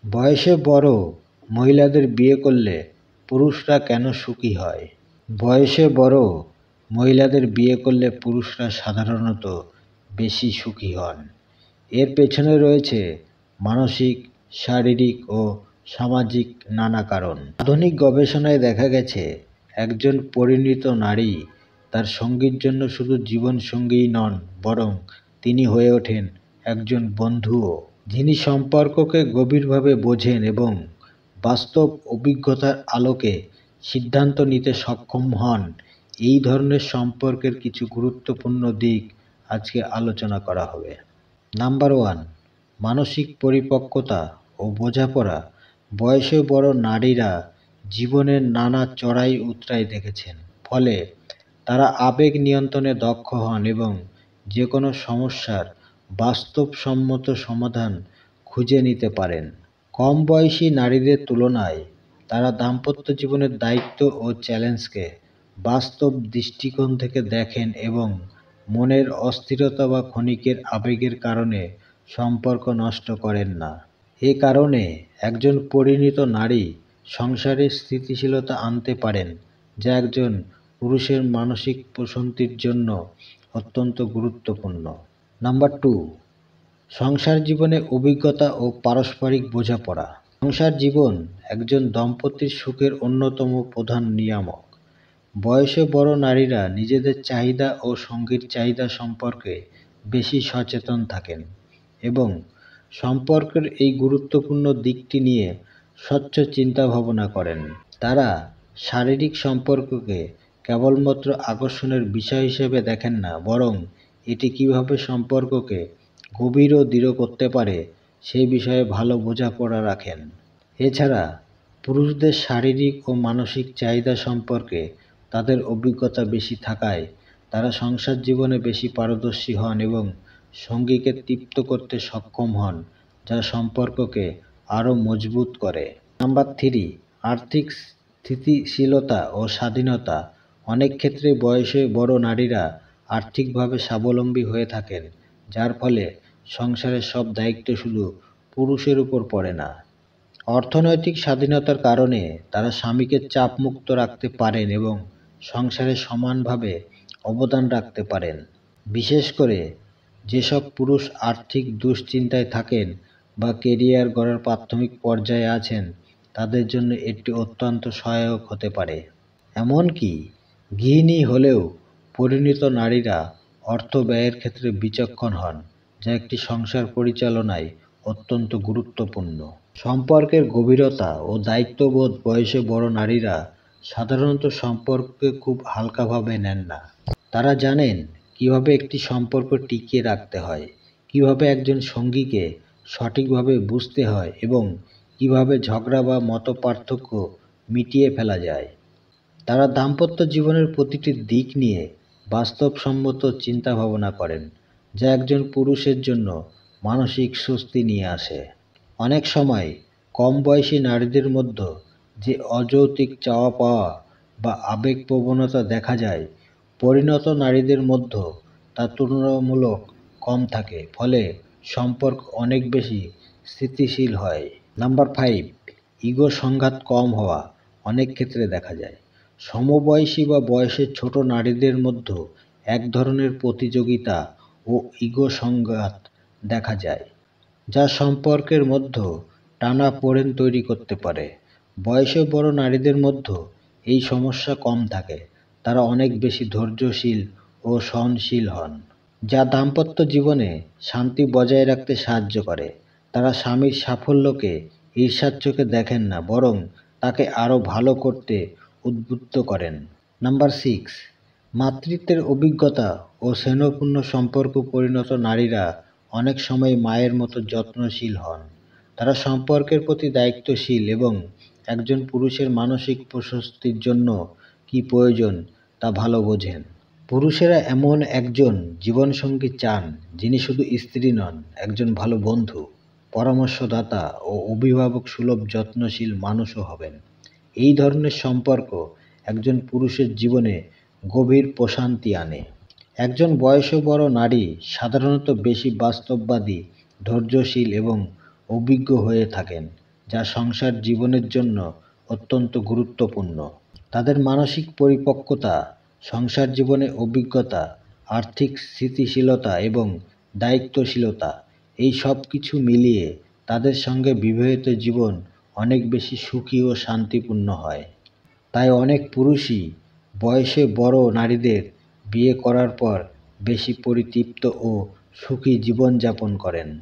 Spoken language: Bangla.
বয়সে বড় মহিলাদের বিয়ে করলে পুরুষরা কেন সুখী হয়? বয়সে বড় মহিলাদের বিয়ে করলে পুরুষরা সাধারণত বেশি সুখী হন। এর পেছনে রয়েছে মানসিক, শারীরিক ও সামাজিক নানা কারণ। আধুনিক গবেষণায় দেখা গেছে, একজন পরিণীত নারী তার সঙ্গীর জন্য শুধু জীবনসঙ্গীই নন, বরং তিনি হয়ে ওঠেন একজন বন্ধুও, যিনি সম্পর্ককে গভীরভাবে বোঝেন এবং বাস্তব অভিজ্ঞতার আলোকে সিদ্ধান্ত নিতে সক্ষম হন। এই ধরনের সম্পর্কের কিছু গুরুত্বপূর্ণ দিক আজকে আলোচনা করা হবে। নাম্বার 1, মানসিক পরিপক্কতা ও বোঝাপড়া। বয়সে বড় নারীরা জীবনের নানা চড়াই উতরাই দেখেছেন, ফলে তারা আবেগ নিয়ন্ত্রণে দক্ষ হন এবং যে কোনো সমস্যার বাস্তবসম্মত সমাধান খুঁজে নিতে পারেন। কম বয়সী নারীদের তুলনায় তারা দাম্পত্য জীবনের দায়িত্ব ও চ্যালেঞ্জকে বাস্তব দৃষ্টিকোণ থেকে দেখেন এবং মনের অস্থিরতা বা ক্ষণিকের আবেগের কারণে সম্পর্ক নষ্ট করেন না। এ কারণে একজন পরিণীত নারী সংসারে স্থিতিশীলতা আনতে পারেন, যা একজন পুরুষের মানসিক প্রশান্তির জন্য অত্যন্ত গুরুত্বপূর্ণ। নাম্বার 2, সংসার জীবনে অভিজ্ঞতা ও পারস্পরিক বোঝাপড়া। সংসার জীবন একজন দম্পতির সুখের অন্যতম প্রধান নিয়ামক। বয়সে বড় নারীরা নিজেদের চাহিদা ও সঙ্গীর চাহিদা সম্পর্কে বেশি সচেতন থাকেন এবং সম্পর্কের এই গুরুত্বপূর্ণ দিকটি নিয়ে স্বচ্ছ চিন্তা ভাবনা করেন। তারা শারীরিক সম্পর্ককে কেবলমাত্র আকর্ষণের বিষয় হিসেবে দেখেন না, বরং এটি কিভাবে সম্পর্ককে গভীর ও দৃঢ় করতে পারে সেই বিষয়ে ভালো বোঝাপড়া রাখেন। এছাড়া পুরুষদের শারীরিক ও মানসিক চাহিদা সম্পর্কে তাদের অভিজ্ঞতা বেশি থাকায় তারা সংসার জীবনে বেশি পারদর্শী হন এবং সঙ্গীকে তৃপ্ত করতে সক্ষম হন, যা সম্পর্ককে আরও মজবুত করে। নাম্বার 3, আর্থিক স্থিতিশীলতা ও স্বাধীনতা। অনেক ক্ষেত্রে বয়সে বড় নারীরা আর্থিকভাবে স্বাবলম্বী হয়ে থাকেন, যার ফলে সংসারের সব দায়িত্ব শুধু পুরুষের উপর পড়ে না। অর্থনৈতিক স্বাধীনতার কারণে তারা স্বামীকে চাপমুক্ত রাখতে পারেন এবং সংসারে সমানভাবে অবদান রাখতে পারেন। বিশেষ করে যেসব পুরুষ আর্থিক দুশ্চিন্তায় থাকেন বা কেরিয়ার গড়ার প্রাথমিক পর্যায়ে আছেন, তাদের জন্য এটি অত্যন্ত সহায়ক হতে পারে। এমনকি গৃহিণী হলেও পরিণীত নারীরা অর্থ ব্যয়ের ক্ষেত্রে বিচক্ষণ হন, যা একটি সংসার পরিচালনায় অত্যন্ত গুরুত্বপূর্ণ। সম্পর্কের গভীরতা ও দায়িত্ববোধ। বয়সে বড় নারীরা সাধারণত সম্পর্ককে খুব হালকাভাবে নেন না। তারা জানেন কিভাবে একটি সম্পর্ক টিকিয়ে রাখতে হয়, কিভাবে একজন সঙ্গীকে সঠিকভাবে বুঝতে হয় এবং কিভাবে ঝগড়া বা মতপার্থক্য মিটিয়ে ফেলা যায়। তারা দাম্পত্য জীবনের প্রতিটি দিক নিয়ে বাস্তবসম্মত চিন্তা ভাবনা করেন, যা একজন পুরুষের জন্য মানসিক স্বস্তি নিয়ে আসে। অনেক সময় কম বয়সী নারীদের মধ্যে যে অযৌক্তিক চাওয়া পাওয়া বা আবেগপ্রবণতা দেখা যায়, পরিণত নারীদের মধ্যে তা তুলনামূলক কম থাকে, ফলে সম্পর্ক অনেক বেশি স্থিতিশীল হয়। নাম্বার 5, ইগো সংঘাত কম হওয়া। অনেক ক্ষেত্রে দেখা যায় সমবয়সী বা বয়সে ছোট নারীদের মধ্যে এক ধরনের প্রতিযোগিতা ও ইগো সংঘাত দেখা যায়, যা সম্পর্কের মধ্যে টানাপোড়েন তৈরি করতে পারে। বয়সে বড় নারীদের মধ্যে এই সমস্যা কম থাকে, তারা অনেক বেশি ধৈর্যশীল ও সহনশীল হন, যা দাম্পত্য জীবনে শান্তি বজায় রাখতে সাহায্য করে। তারা স্বামীর সাফল্যকে ঈর্ষার চোখে দেখেন না, বরং তাকে আরও ভালো করতে উদ্বুদ্ধ করেন। নাম্বার 6, মাতৃত্বের অভিজ্ঞতা ও স্নেহপূর্ণ সম্পর্ক। পরিণত নারীরা অনেক সময় মায়ের মতো যত্নশীল হন। তারা সম্পর্কের প্রতি দায়িত্বশীল এবং একজন পুরুষের মানসিক প্রশস্তির জন্য কী প্রয়োজন তা ভালো বোঝেন। পুরুষেরা এমন একজন জীবনসঙ্গী চান যিনি শুধু স্ত্রী নন, একজন ভালো বন্ধু, পরামর্শদাতা ও অভিভাবক সুলভ যত্নশীল মানুষও হবেন। এই ধরনের সম্পর্ক একজন পুরুষের জীবনে গভীর প্রশান্তি আনে। একজন বয়সে বড় নারী সাধারণত বেশি বাস্তববাদী, ধৈর্যশীল এবং অভিজ্ঞ হয়ে থাকেন। যা সংসার জীবনের জন্য অত্যন্ত গুরুত্বপূর্ণ। তাদের মানসিক পরিপক্কতা, সংসার জীবনে অভিজ্ঞতা, আর্থিক স্থিতিশীলতা এবং দায়িত্বশীলতা এই সব কিছু মিলিয়ে তাদের সঙ্গে বিবাহিত জীবন অনেক বেশি সুখী ও শান্তিপূর্ণ হয়। তাই অনেক পুরুষই বয়সে বড় নারীদের বিয়ে করার পর বেশি পরিতৃপ্ত ও সুখী জীবনযাপন করেন।